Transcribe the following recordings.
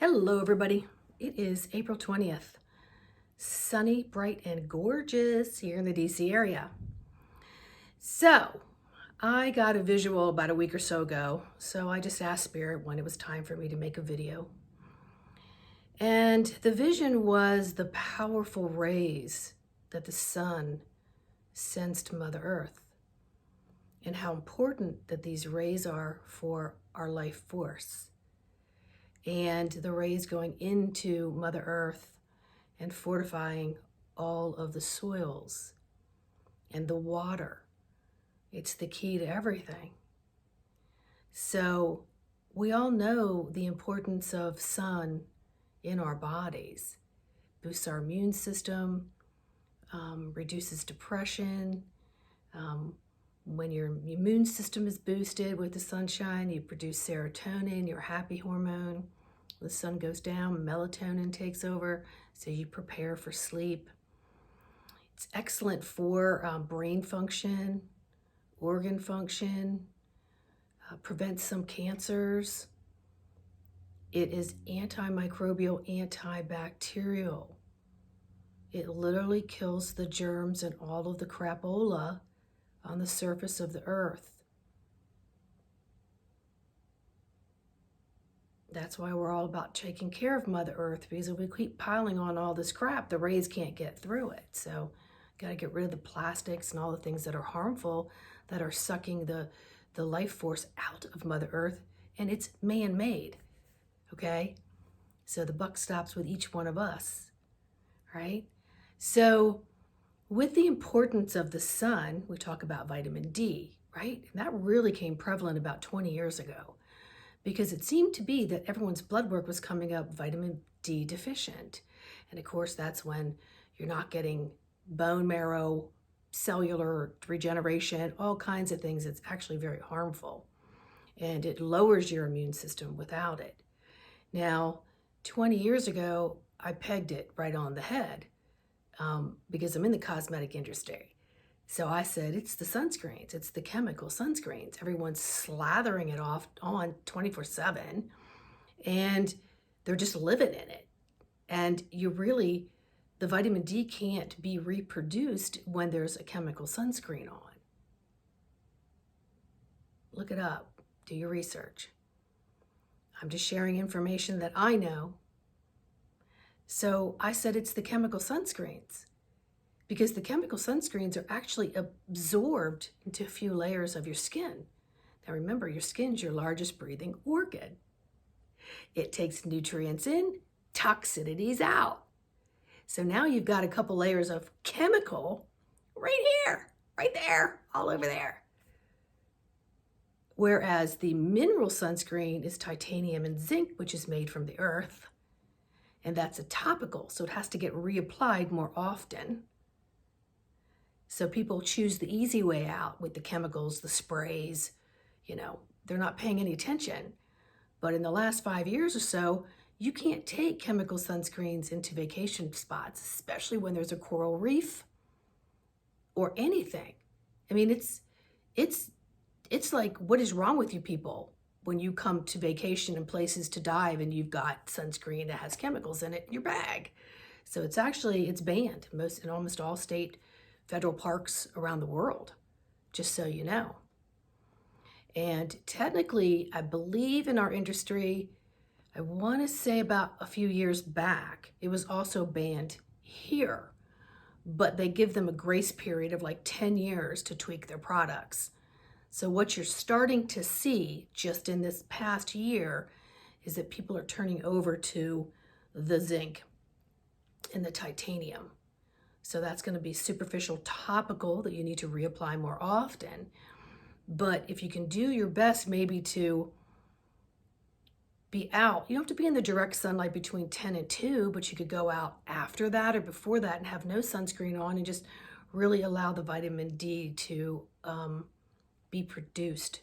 Hello, everybody. It is April 20th. Sunny, bright, and gorgeous here in the DC area. So, I got a visual about a week or so ago, so I just asked Spirit when it was time for me to make a video. And the vision was the powerful rays that the sun sends to Mother Earth, and how important that these rays are for our life force. And the rays going into Mother Earth and fortifying all of the soils and the water. It's the key to everything. So we all know the importance of sun in our bodies. Boosts our immune system, reduces depression. When your immune system is boosted with the sunshine, you produce serotonin, your happy hormone. The sun goes down, melatonin takes over, so you prepare for sleep. It's excellent for brain function, organ function, prevents some cancers. It is antimicrobial, antibacterial. It literally kills the germs and all of the crapola on the surface of the earth. That's why we're all about taking care of Mother Earth, because if we keep piling on all this crap, the rays can't get through it. So got to get rid of the plastics and all the things that are harmful, that are sucking the life force out of Mother Earth, and it's man-made, okay? So the buck stops with each one of us, right? So with the importance of the sun, we talk about vitamin D, right? And that really came prevalent about 20 years ago, because it seemed to be that everyone's blood work was coming up vitamin D deficient. And of course, that's when you're not getting bone marrow, cellular regeneration, all kinds of things. It's actually very harmful. And it lowers your immune system without it. Now, 20 years ago, I pegged it right on the head because I'm in the cosmetic industry. So I said, it's the sunscreens, it's the chemical sunscreens. Everyone's slathering it on 24/7, and they're just living in it. And the vitamin D can't be reproduced when there's a chemical sunscreen on. Look it up, do your research. I'm just sharing information that I know. So I said it's the chemical sunscreens, because the chemical sunscreens are actually absorbed into a few layers of your skin. Now remember, your skin's your largest breathing organ. It takes nutrients in, toxicities out. So now you've got a couple layers of chemical right here, right there, all over there. Whereas the mineral sunscreen is titanium and zinc, which is made from the earth. And that's a topical, so it has to get reapplied more often. So people choose the easy way out with the chemicals, the sprays, they're not paying any attention. But in the last 5 years or so, you can't take chemical sunscreens into vacation spots, especially when there's a coral reef or anything. I mean, it's like, what is wrong with you people when you come to vacation and places to dive and you've got sunscreen that has chemicals in it in your bag? So it's banned in almost all state federal parks around the world, just so you know. And technically, I believe in our industry, I want to say about a few years back, it was also banned here, but they give them a grace period of like 10 years to tweak their products. So what you're starting to see just in this past year is that people are turning over to the zinc and the titanium. So that's going to be superficial topical that you need to reapply more often. But if you can do your best maybe to be out, you don't have to be in the direct sunlight between 10 and 2, but you could go out after that or before that and have no sunscreen on and just really allow the vitamin D to be produced.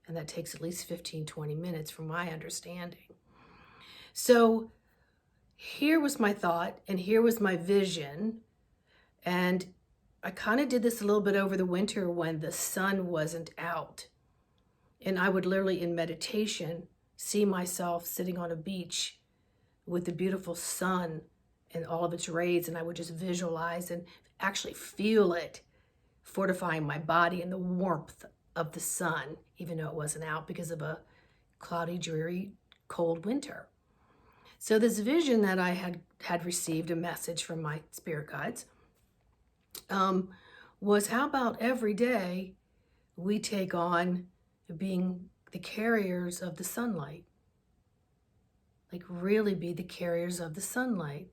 And that takes at least 15-20 minutes from my understanding. So here was my thought and here was my vision. And I kind of did this a little bit over the winter when the sun wasn't out. And I would literally in meditation see myself sitting on a beach with the beautiful sun and all of its rays, and I would just visualize and actually feel it fortifying my body in the warmth of the sun, even though it wasn't out because of a cloudy, dreary, cold winter. So this vision that I had received, a message from my spirit guides, was how about every day we take on being the carriers of the sunlight, like really be the carriers of the sunlight.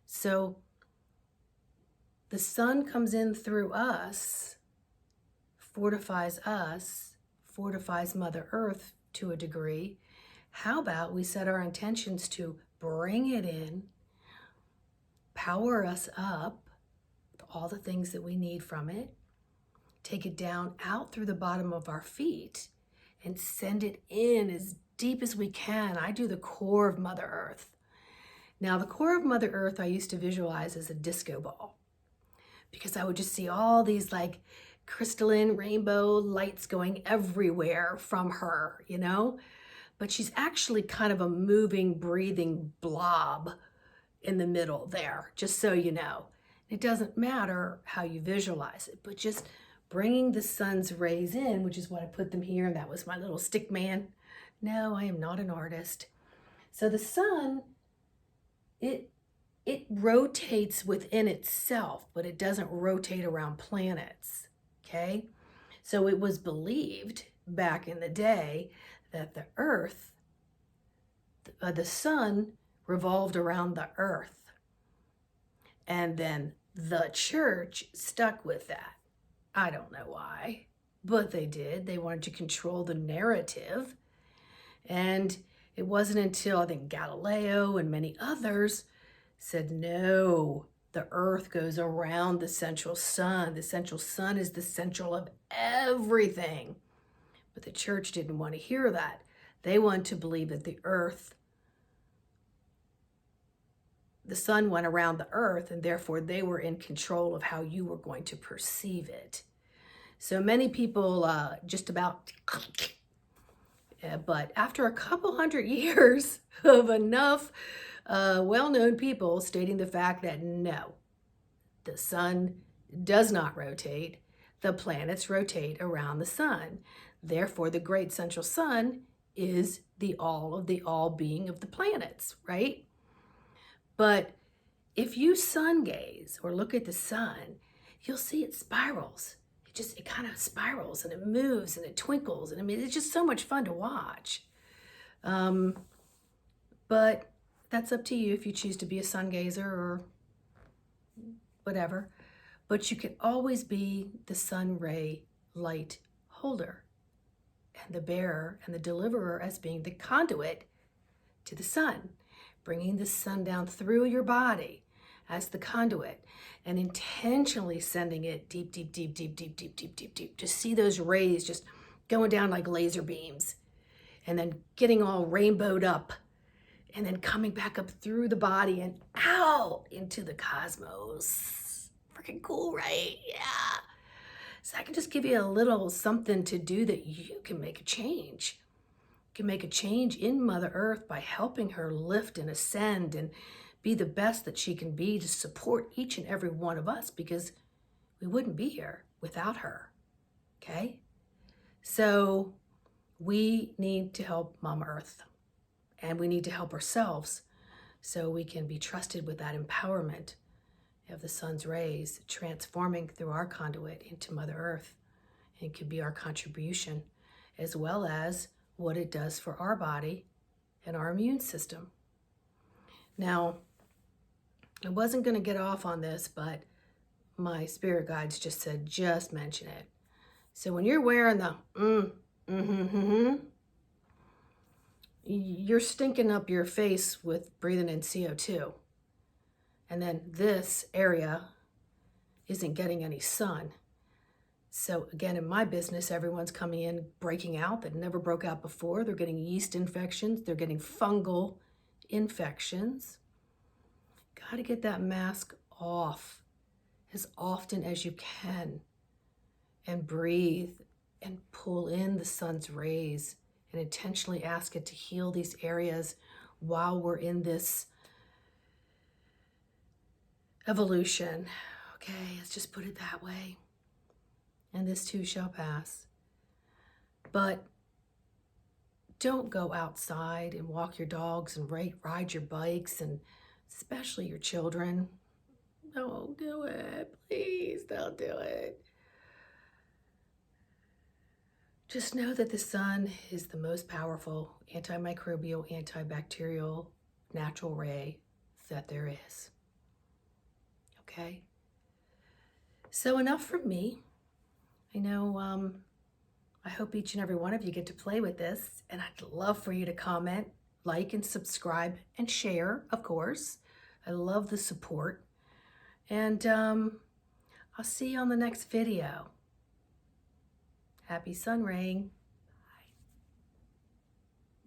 So the sun comes in through us, fortifies Mother Earth to a degree. How about we set our intentions to bring it in, power us up with all the things that we need from it, take it down out through the bottom of our feet, and send it in as deep as we can. I do the core of Mother Earth. Now, the core of Mother Earth I used to visualize as a disco ball, because I would just see all these like crystalline rainbow lights going everywhere from her, you know? But she's actually kind of a moving, breathing blob in the middle there, just so you know. It doesn't matter how you visualize it, but just bringing the sun's rays in, which is what I put them here, and that was my little stick man. No, I am not an artist. So the sun, it rotates within itself, but it doesn't rotate around planets, okay? So it was believed back in the day that the earth, the sun revolved around the earth. And then the church stuck with that. I don't know why, but they did. They wanted to control the narrative. And it wasn't until I think Galileo and many others said, no, the earth goes around the central sun. The central sun is the central of everything. But the church didn't want to hear that. They wanted to believe that the sun went around the earth, and therefore they were in control of how you were going to perceive it. So many people just about, but after a couple hundred years of enough well-known people stating the fact that no, the sun does not rotate, the planets rotate around the sun. Therefore, the great central sun is the all being of the planets, right? But if you sun gaze or look at the sun, you'll see it spirals. It kind of spirals and it moves and it twinkles. And I mean, it's just so much fun to watch. But that's up to you if you choose to be a sun gazer or whatever. But you can always be the sun ray light holder and the bearer and the deliverer as being the conduit to the sun, bringing the sun down through your body as the conduit and intentionally sending it deep, deep, deep, deep, deep, deep, deep, deep, deep. Just see those rays just going down like laser beams and then getting all rainbowed up and then coming back up through the body and out into the cosmos. Freaking cool, right? Yeah. So I can just give you a little something to do that you can make a change. You can make a change in Mother Earth by helping her lift and ascend and be the best that she can be to support each and every one of us, because we wouldn't be here without her, okay? So we need to help Mama Earth, and we need to help ourselves so we can be trusted with that empowerment of the sun's rays transforming through our conduit into Mother Earth. And it could be our contribution, as well as what it does for our body and our immune system. Now, I wasn't going to get off on this, but my spirit guides just said, just mention it. So when you're wearing the you're stinking up your face with breathing in CO2. And then this area isn't getting any sun. So again, in my business, everyone's coming in, breaking out that never broke out before. They're getting yeast infections. They're getting fungal infections. Got to get that mask off as often as you can and breathe and pull in the sun's rays and intentionally ask it to heal these areas while we're in this evolution. Okay, let's just put it that way. And this too shall pass. But don't go outside and walk your dogs and ride your bikes, and especially your children. Don't do it. Please don't do it. Just know that the sun is the most powerful antimicrobial, antibacterial, natural ray that there is. Okay? So enough from me. I know, I hope each and every one of you get to play with this, and I'd love for you to comment, like, and subscribe, and share, of course. I love the support. And I'll see you on the next video. Happy sun ring.